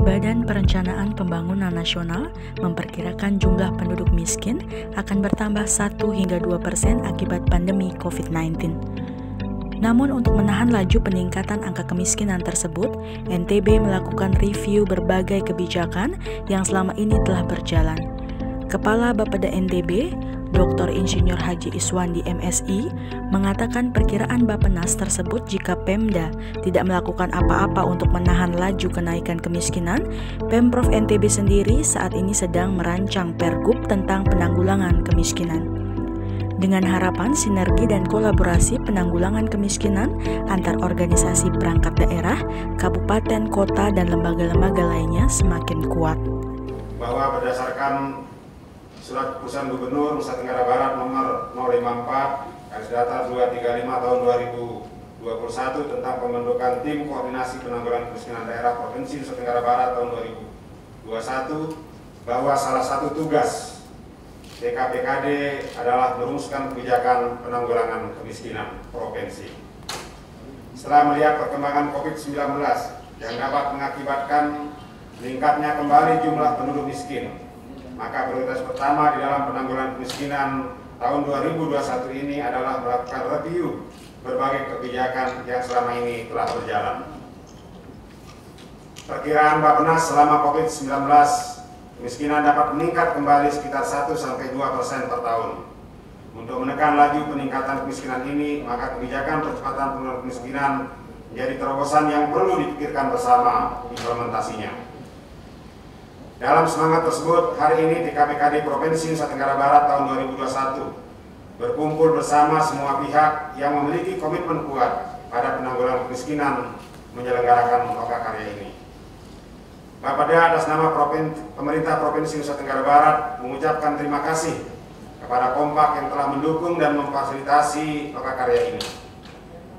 Badan Perencanaan Pembangunan Nasional memperkirakan jumlah penduduk miskin akan bertambah 1 hingga 2% akibat pandemi COVID-19. Namun untuk menahan laju peningkatan angka kemiskinan tersebut, NTB melakukan review berbagai kebijakan yang selama ini telah berjalan. Kepala Bapeda NTB, Dr. Insinyur Haji Iswandi MSI, mengatakan perkiraan Bappenas tersebut jika Pemda tidak melakukan apa-apa untuk menahan laju kenaikan kemiskinan, Pemprov NTB sendiri saat ini sedang merancang Pergub tentang penanggulangan kemiskinan. Dengan harapan sinergi dan kolaborasi penanggulangan kemiskinan antar organisasi perangkat daerah, kabupaten, kota, dan lembaga-lembaga lainnya semakin kuat. Bahwa berdasarkan Surat Keputusan Gubernur Nusa Tenggara Barat nomor 054/235 tahun 2021 tentang pembentukan Tim Koordinasi Penanggulangan Kemiskinan Daerah Provinsi Nusa Tenggara Barat tahun 2021, bahwa salah satu tugas TKPKD adalah merumuskan kebijakan penanggulangan kemiskinan provinsi. Setelah melihat perkembangan COVID-19 yang dapat mengakibatkan meningkatnya kembali jumlah penduduk miskin, maka prioritas pertama di dalam penanggulangan kemiskinan tahun 2021 ini adalah melakukan review berbagai kebijakan yang selama ini telah berjalan. Perkiraan Bappenas selama COVID-19, kemiskinan dapat meningkat kembali sekitar 1-2% per tahun. Untuk menekan laju peningkatan kemiskinan ini, maka kebijakan percepatan penurunan kemiskinan menjadi terobosan yang perlu dipikirkan bersama implementasinya. Dalam semangat tersebut, hari ini TKPKD Provinsi Nusa Tenggara Barat tahun 2021 berkumpul bersama semua pihak yang memiliki komitmen kuat pada penanggulangan kemiskinan menyelenggarakan lokakarya ini. Bapeda atas nama Pemerintah Provinsi Nusa Tenggara Barat mengucapkan terima kasih kepada Kompak yang telah mendukung dan memfasilitasi lokakarya ini.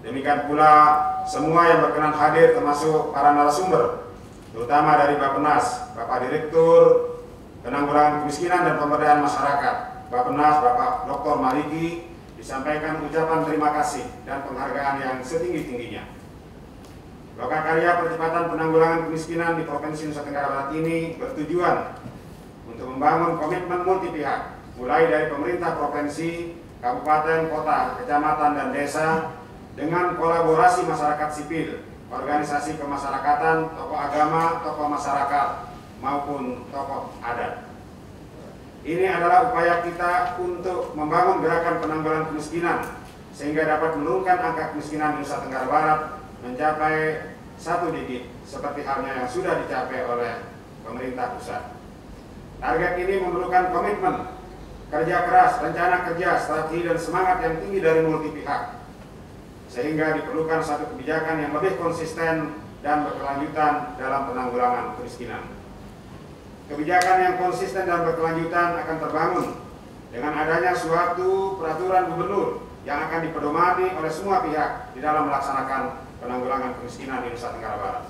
Demikian pula semua yang berkenan hadir termasuk para narasumber, terutama dari Bappenas, Bapak Direktur Penanggulangan Kemiskinan dan Pemberdayaan Masyarakat, Bappenas, Bapak Dr. Maliki, disampaikan ucapan terima kasih dan penghargaan yang setinggi-tingginya. Lokakarya Percepatan Penanggulangan Kemiskinan di Provinsi Nusa Tenggara Barat ini bertujuan untuk membangun komitmen multi pihak, mulai dari pemerintah provinsi, kabupaten, kota, kecamatan, dan desa, dengan kolaborasi masyarakat sipil, organisasi kemasyarakatan, tokoh agama, tokoh masyarakat, maupun tokoh adat. Ini adalah upaya kita untuk membangun gerakan penanggulangan kemiskinan sehingga dapat menurunkan angka kemiskinan di Nusa Tenggara Barat mencapai 1 digit seperti halnya yang sudah dicapai oleh pemerintah pusat. Target ini memerlukan komitmen, kerja keras, rencana kerja, strategi, dan semangat yang tinggi dari multi pihak, sehingga diperlukan satu kebijakan yang lebih konsisten dan berkelanjutan dalam penanggulangan kemiskinan. Kebijakan yang konsisten dan berkelanjutan akan terbangun dengan adanya suatu peraturan gubernur yang akan dipedomani oleh semua pihak di dalam melaksanakan penanggulangan kemiskinan di Nusa Tenggara Barat.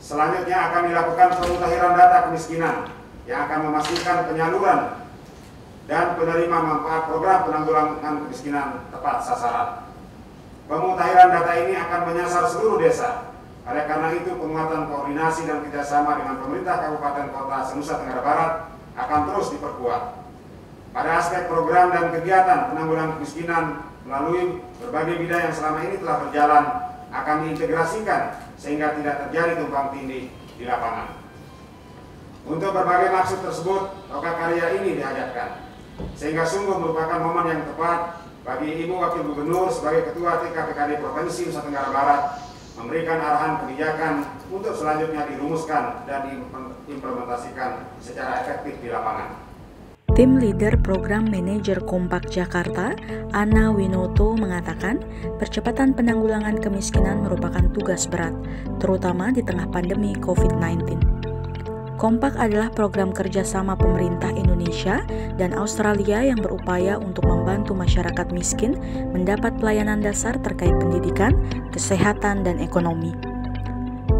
Selanjutnya akan dilakukan pemutahiran data kemiskinan yang akan memastikan penyaluran dan penerima manfaat program penanggulangan kemiskinan tepat sasaran. Pemutahiran data ini akan menyasar seluruh desa. Oleh karena itu, penguatan koordinasi dan kerjasama dengan pemerintah kabupaten kota se-Nusa Tenggara Barat akan terus diperkuat. Pada aspek program dan kegiatan penanggulangan kemiskinan melalui berbagai bidang yang selama ini telah berjalan akan diintegrasikan sehingga tidak terjadi tumpang tindih di lapangan. Untuk berbagai maksud tersebut, lokakarya ini dihajatkan, sehingga sungguh merupakan momen yang tepat bagi Ibu Wakil Gubernur sebagai Ketua TKPKD Provinsi Nusa Tenggara Barat memberikan arahan kebijakan untuk selanjutnya dirumuskan dan diimplementasikan secara efektif di lapangan. Tim Leader Program Manajer Kompak Jakarta, Ana Winoto, mengatakan percepatan penanggulangan kemiskinan merupakan tugas berat, terutama di tengah pandemi COVID-19. Kompak adalah program kerjasama pemerintah Indonesia dan Australia yang berupaya untuk membantu masyarakat miskin mendapat pelayanan dasar terkait pendidikan, kesehatan, dan ekonomi.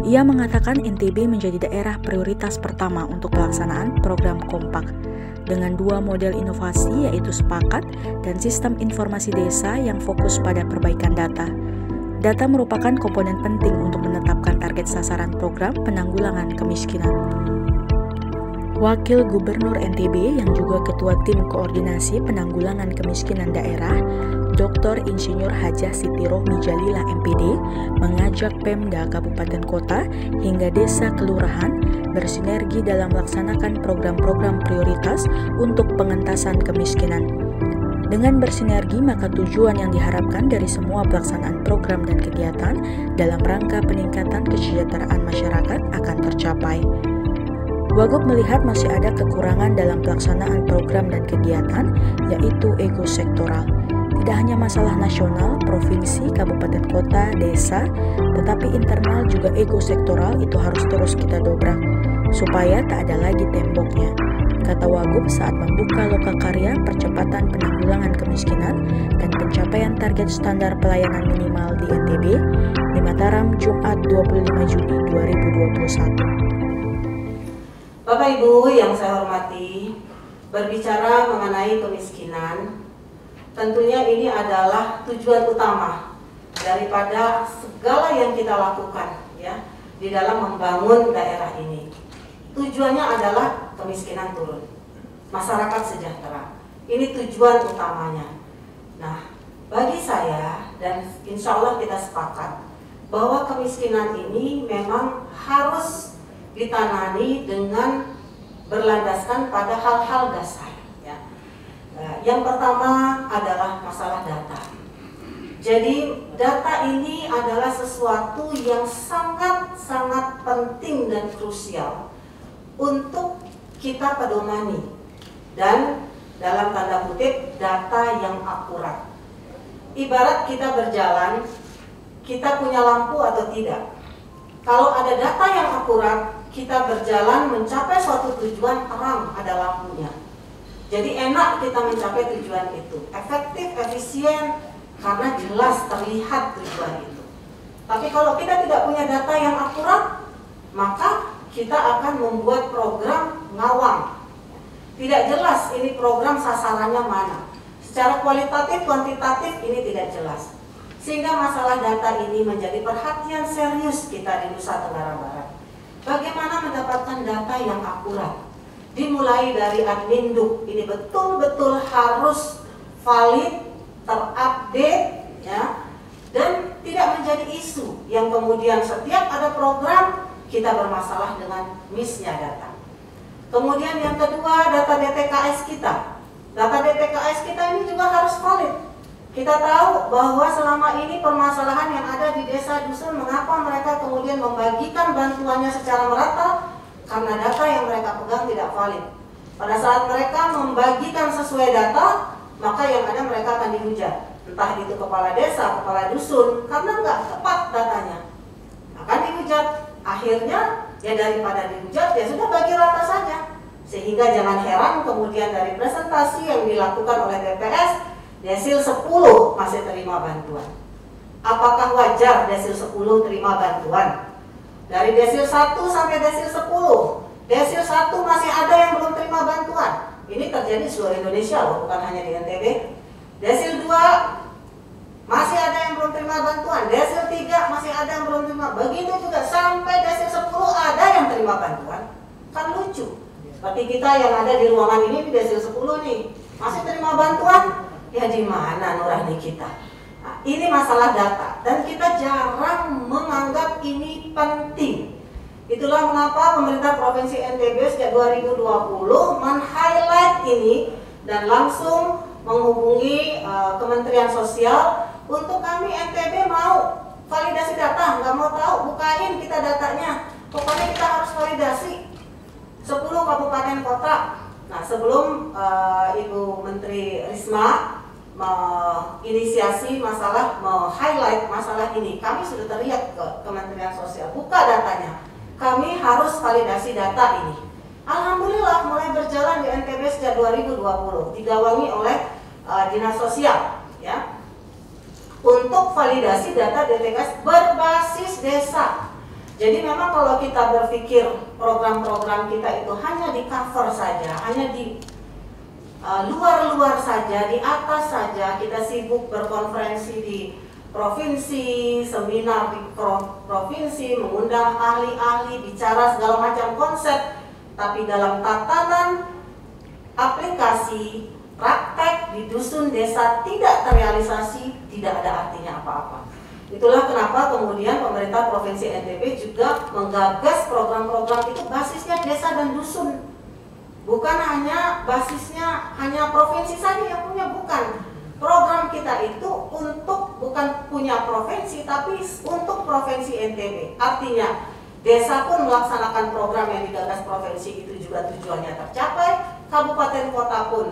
Ia mengatakan NTB menjadi daerah prioritas pertama untuk pelaksanaan program Kompak dengan 2 model inovasi yaitu Sepakat dan Sistem Informasi Desa yang fokus pada perbaikan data. Data merupakan komponen penting untuk menetapkan target sasaran program penanggulangan kemiskinan. Wakil Gubernur NTB yang juga Ketua Tim Koordinasi Penanggulangan Kemiskinan Daerah, Dr. Insinyur Hajah Siti Rohmi Jalila MPD, mengajak Pemda Kabupaten Kota hingga desa kelurahan bersinergi dalam melaksanakan program-program prioritas untuk pengentasan kemiskinan. Dengan bersinergi, maka tujuan yang diharapkan dari semua pelaksanaan program dan kegiatan dalam rangka peningkatan kesejahteraan masyarakat akan tercapai. Wagub melihat masih ada kekurangan dalam pelaksanaan program dan kegiatan, yaitu ego sektoral. Tidak hanya masalah nasional, provinsi, kabupaten kota, desa, tetapi internal juga ego sektoral itu harus terus kita dobrak, supaya tak ada lagi temboknya. Kata Wagub saat membuka lokakarya percepatan penanggulangan kemiskinan dan pencapaian target standar pelayanan minimal di NTB di Mataram, Jumat 25 Juni 2021. Bapak Ibu yang saya hormati, berbicara mengenai kemiskinan, tentunya ini adalah tujuan utama daripada segala yang kita lakukan ya di dalam membangun daerah ini. Tujuannya adalah kemiskinan turun, masyarakat sejahtera. Ini tujuan utamanya. Nah, bagi saya dan insya Allah kita sepakat bahwa kemiskinan ini memang harus ditangani dengan berlandaskan pada hal-hal dasar ya. Yang pertama adalah masalah data. Jadi data ini adalah sesuatu yang sangat-sangat penting dan krusial untuk kita pedomani dan dalam tanda kutip data yang akurat. Ibarat kita berjalan, kita punya lampu atau tidak. Kalau ada data yang akurat, kita berjalan mencapai suatu tujuan, terang ada lampunya. Jadi enak kita mencapai tujuan itu, efektif, efisien, karena jelas terlihat tujuan itu. Tapi kalau kita tidak punya data yang akurat, maka kita akan membuat program ngawang. Tidak jelas ini program sasarannya mana. Secara kualitatif, kuantitatif ini tidak jelas. Sehingga masalah data ini menjadi perhatian serius kita di Nusa Tenggara Barat. Bagaimana mendapatkan data yang akurat? Dimulai dari Adminduk, ini betul-betul harus valid, terupdate, ya, dan tidak menjadi isu yang kemudian setiap ada program kita bermasalah dengan miss-nya data. Kemudian yang kedua, data DTKS kita. Data DTKS kita ini juga harus valid. Kita tahu bahwa selama ini permasalahan yang ada di desa dusun, mengapa mereka kemudian membagikan bantuannya secara merata? Karena data yang mereka pegang tidak valid. Pada saat mereka membagikan sesuai data, maka yang ada mereka akan dihujat. Entah itu kepala desa, kepala dusun, karena nggak tepat datanya. Akan dihujat. Akhirnya, ya daripada dihujat, ya sudah bagi rata saja. Sehingga jangan heran kemudian dari presentasi yang dilakukan oleh BPS, Desil 10 masih terima bantuan. Apakah wajar Desil 10 terima bantuan? Dari Desil 1 sampai Desil 10, Desil 1 masih ada yang belum terima bantuan. Ini terjadi di seluruh Indonesia loh, bukan hanya di NTB. Desil 2 masih ada yang belum terima bantuan. Desil 3 masih ada yang belum terima. Begitu juga sampai Desil 10 ada yang terima bantuan. Kan lucu. Seperti kita yang ada di ruangan ini di Desil 10 nih, masih terima bantuan. Ya di mana nurani kita? Nah, ini masalah data dan kita jarang menganggap ini penting. Itulah mengapa pemerintah Provinsi NTB sejak 2020 men-highlight ini dan langsung menghubungi Kementerian Sosial untuk kami NTB mau validasi data, nggak mau tahu, bukain kita datanya. Pokoknya kita harus validasi 10 kabupaten kota. Nah sebelum Ibu Menteri Risma menginisiasi masalah, highlight masalah ini, kami sudah teriak ke Kementerian Sosial, buka datanya, kami harus validasi data ini. Alhamdulillah mulai berjalan di NTB sejak 2020, digawangi oleh Dinas Sosial, ya, untuk validasi data DTKS berbasis desa. Jadi memang kalau kita berpikir program-program kita itu hanya di cover saja, hanya di luar-luar saja, di atas saja, kita sibuk berkonferensi di provinsi, seminar di provinsi, mengundang ahli-ahli, bicara segala macam konsep, tapi dalam tatanan aplikasi, praktek di dusun desa tidak terrealisasi, tidak ada artinya apa-apa. Itulah kenapa kemudian pemerintah Provinsi NTB juga menggagas program-program itu basisnya desa dan dusun. Bukan hanya basisnya hanya provinsi saja yang punya, bukan. Program kita itu untuk bukan punya provinsi, tapi untuk Provinsi NTB. Artinya desa pun melaksanakan program yang digagas provinsi itu juga tujuannya tercapai. Kabupaten kota pun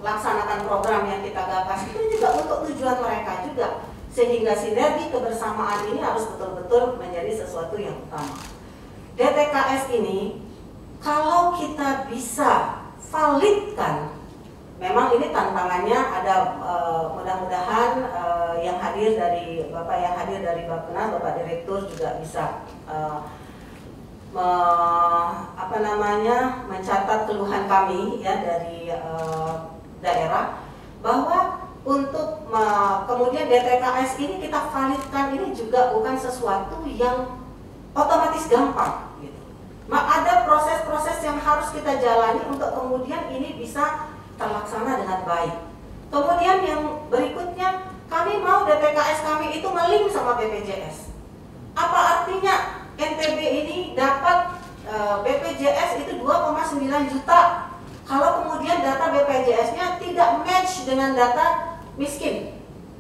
melaksanakan program yang kita gagas itu juga untuk tujuan mereka juga. Sehingga sinergi kebersamaan ini harus betul-betul menjadi sesuatu yang utama. DTKS ini kalau kita bisa validkan, memang ini tantangannya ada, mudah-mudahan yang hadir dari Bappenas, Bapak Direktur juga bisa mencatat keluhan kami ya dari daerah, bahwa untuk kemudian DTKS ini kita validkan ini juga bukan sesuatu yang otomatis gampang gitu. Ada proses-proses yang harus kita jalani untuk kemudian ini bisa terlaksana dengan baik. Kemudian yang berikutnya, kami mau DTKS kami itu nge-link sama BPJS. Apa artinya NTB ini dapat BPJS itu 2,9 juta kalau kemudian data BPJS-nya tidak match dengan data miskin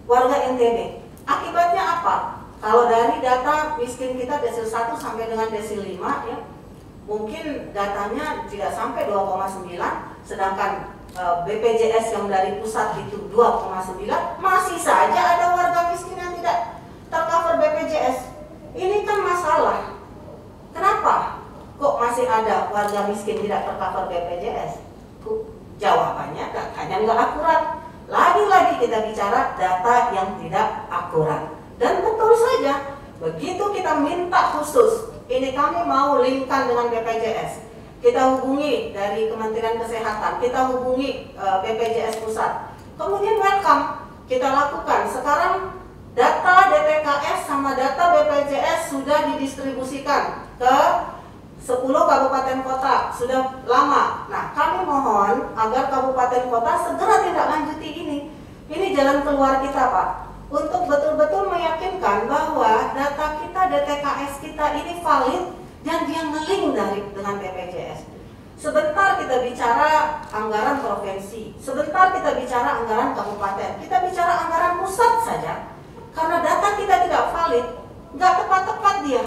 warga NTB? Akibatnya apa? Kalau dari data miskin kita desil 1 sampai dengan desil 5 ya, mungkin datanya tidak sampai 2,9, sedangkan BPJS yang dari pusat itu 2,9, masih saja ada warga miskin yang tidak tercover BPJS. Ini kan masalah. Kenapa kok masih ada warga miskin tidak tercover BPJS? Jawabannya datanya nggak akurat. Lagi-lagi kita bicara data yang tidak akurat. Dan betul saja, begitu kita minta khusus, ini kami mau linkkan dengan BPJS, kita hubungi dari Kementerian Kesehatan, kita hubungi BPJS Pusat, kemudian welcome, kita lakukan. Sekarang data DTKS sama data BPJS sudah didistribusikan ke 10 kabupaten kota, sudah lama. Nah, kami mohon agar kabupaten kota segera tindak lanjuti ini. Ini jalan keluar kita, Pak, untuk betul-betul meyakinkan bahwa data kita, DTKS kita ini valid dan dia nge-link dengan BPJS. Sebentar kita bicara anggaran provinsi, sebentar kita bicara anggaran kabupaten, kita bicara anggaran pusat saja. Karena data kita tidak valid, nggak tepat-tepat dia.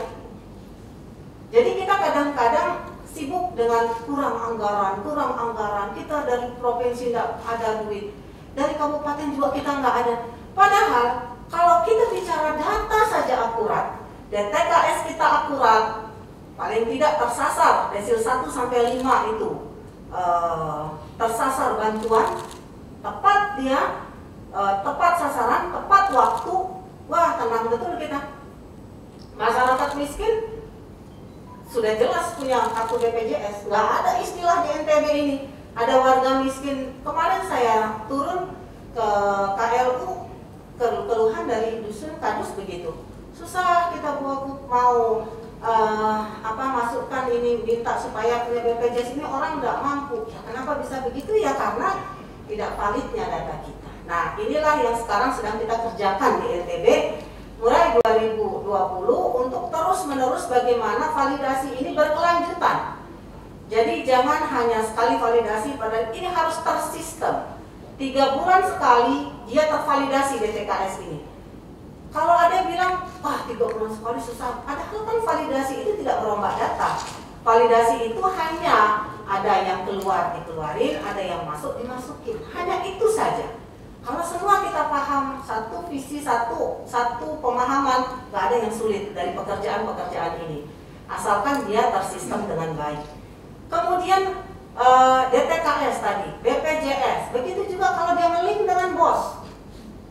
Jadi kita kadang-kadang sibuk dengan kurang anggaran, kita dari provinsi nggak ada duit, dari kabupaten juga kita nggak ada. Padahal kalau kita bicara data saja akurat, DTKS kita akurat, paling tidak tersasar, desil 1 sampai 5 itu tersasar bantuan, tepat dia, tepat sasaran, tepat waktu, wah tenang betul kita. Masyarakat miskin sudah jelas punya kartu BPJS, nggak ada istilah di NTB ini. Ada warga miskin, kemarin saya turun ke KLU, keluhan dari dusun Kadus begitu. Susah kita mau masukkan ini, minta supaya punya BPJS ini orang nggak mampu. Ya, kenapa bisa begitu? Ya karena tidak validnya data kita. Nah, inilah yang sekarang sedang kita kerjakan di NTB mulai 2020 untuk terus-menerus bagaimana validasi ini berkelanjutan. Jadi jangan hanya sekali validasi, padahal ini harus tersistem. 3 bulan sekali dia tervalidasi DTKS ini. Kalau ada yang bilang, wah 3 bulan sekali susah, padahal kan validasi itu tidak merombak data. Validasi itu hanya ada yang keluar dikeluarin, ada yang masuk dimasukin, hanya itu saja. Kalau semua kita paham, satu visi, satu pemahaman, nggak ada yang sulit dari pekerjaan-pekerjaan ini, asalkan dia tersistem dengan baik. Kemudian DTKS tadi, BPJS, begitu juga kalau dia nge-link dengan BOS,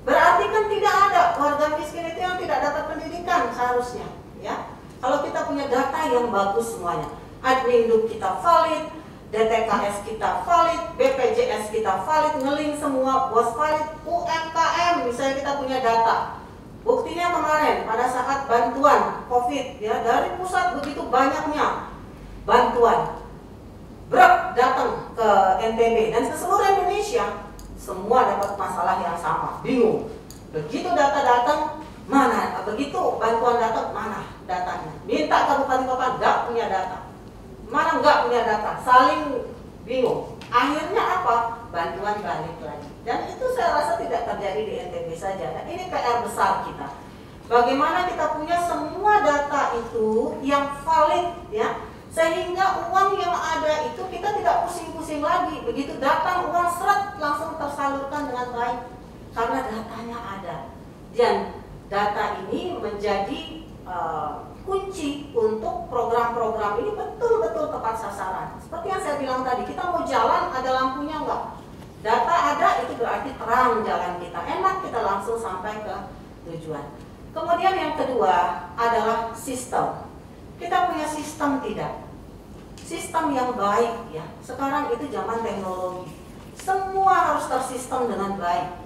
berarti kan tidak ada warga miskin itu yang tidak dapat pendidikan seharusnya, ya. Kalau kita punya data yang bagus semuanya, admin duk kita valid, DTKS kita valid, BPJS kita valid, ngeling semua, BOS valid, UMKM misalnya kita punya data. Buktinya kemarin pada saat bantuan COVID ya, dari pusat begitu banyaknya bantuan datang ke NTB dan ke seluruh Indonesia, semua dapat masalah yang sama, bingung. Begitu data datang, mana? Begitu bantuan datang, mana datanya? Minta kabupaten kota, nggak punya data. Mana nggak punya data, saling bingung. Akhirnya apa? Bantuan balik lagi. Dan itu saya rasa tidak terjadi di NTB saja. Nah, ini PR besar kita. Bagaimana kita punya semua data itu yang valid, ya, sehingga uang yang ada itu kita tidak pusing-pusing lagi. Begitu datang uang seret langsung tersalurkan dengan baik karena datanya ada. Dan data ini menjadi kunci untuk program-program ini betul-betul tepat sasaran. Seperti yang saya bilang tadi, kita mau jalan ada lampunya enggak? Data ada, itu berarti terang jalan kita, enak kita langsung sampai ke tujuan. Kemudian yang kedua adalah sistem. Kita punya sistem tidak? Sistem yang baik ya. Sekarang itu zaman teknologi. Semua harus tersistem dengan baik.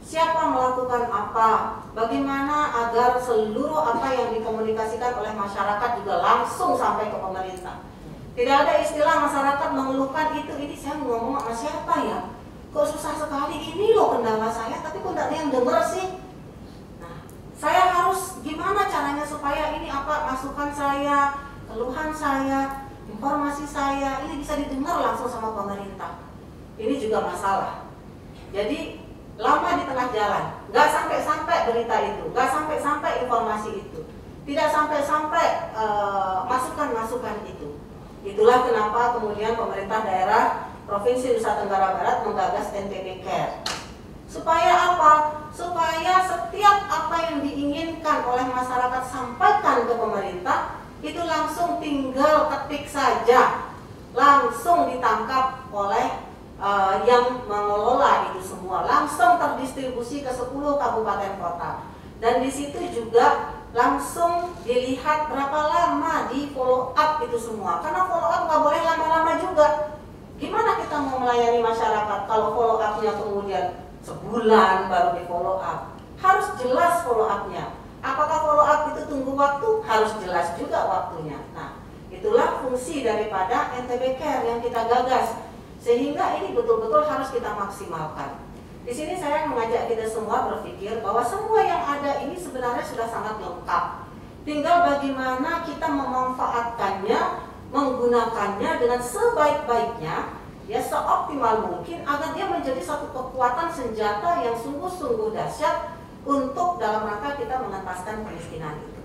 Siapa melakukan apa, bagaimana agar seluruh apa yang dikomunikasikan oleh masyarakat juga langsung sampai ke pemerintah. Tidak ada istilah masyarakat mengeluhkan ini saya ngomong sama siapa ya, kok susah sekali, ini loh kendala saya, tapi kok tidak ada yang dengar sih. Nah, saya harus gimana caranya supaya ini apa, masukan saya, keluhan saya, informasi saya, ini bisa didengar langsung sama pemerintah. Ini juga masalah. Jadi lama di tengah jalan, nggak sampai-sampai berita itu, nggak sampai-sampai informasi itu, tidak sampai-sampai masukan-masukan itu. Itulah kenapa kemudian pemerintah daerah Provinsi Nusa Tenggara Barat menggagas NTB Care. Supaya apa? Supaya setiap apa yang diinginkan oleh masyarakat sampaikan ke pemerintah, itu langsung tinggal ketik saja, langsung ditangkap oleh yang mengelola itu semua, langsung terdistribusi ke 10 kabupaten kota. Dan di situ juga langsung dilihat berapa lama di follow up itu semua. Karena follow up nggak boleh lama-lama juga. Gimana kita mau melayani masyarakat kalau follow up-nya kemudian sebulan baru di follow up? Harus jelas follow up-nya. Apakah follow up itu tunggu waktu? Harus jelas juga waktunya. Nah, itulah fungsi daripada NTB Care yang kita gagas. Sehingga ini betul-betul harus kita maksimalkan. Di sini saya mengajak kita semua berpikir bahwa semua yang ada ini sebenarnya sudah sangat lengkap. Tinggal bagaimana kita memanfaatkannya, menggunakannya dengan sebaik-baiknya, ya seoptimal mungkin agar dia menjadi satu kekuatan senjata yang sungguh-sungguh dahsyat untuk dalam rangka kita mengentaskan kemiskinan itu.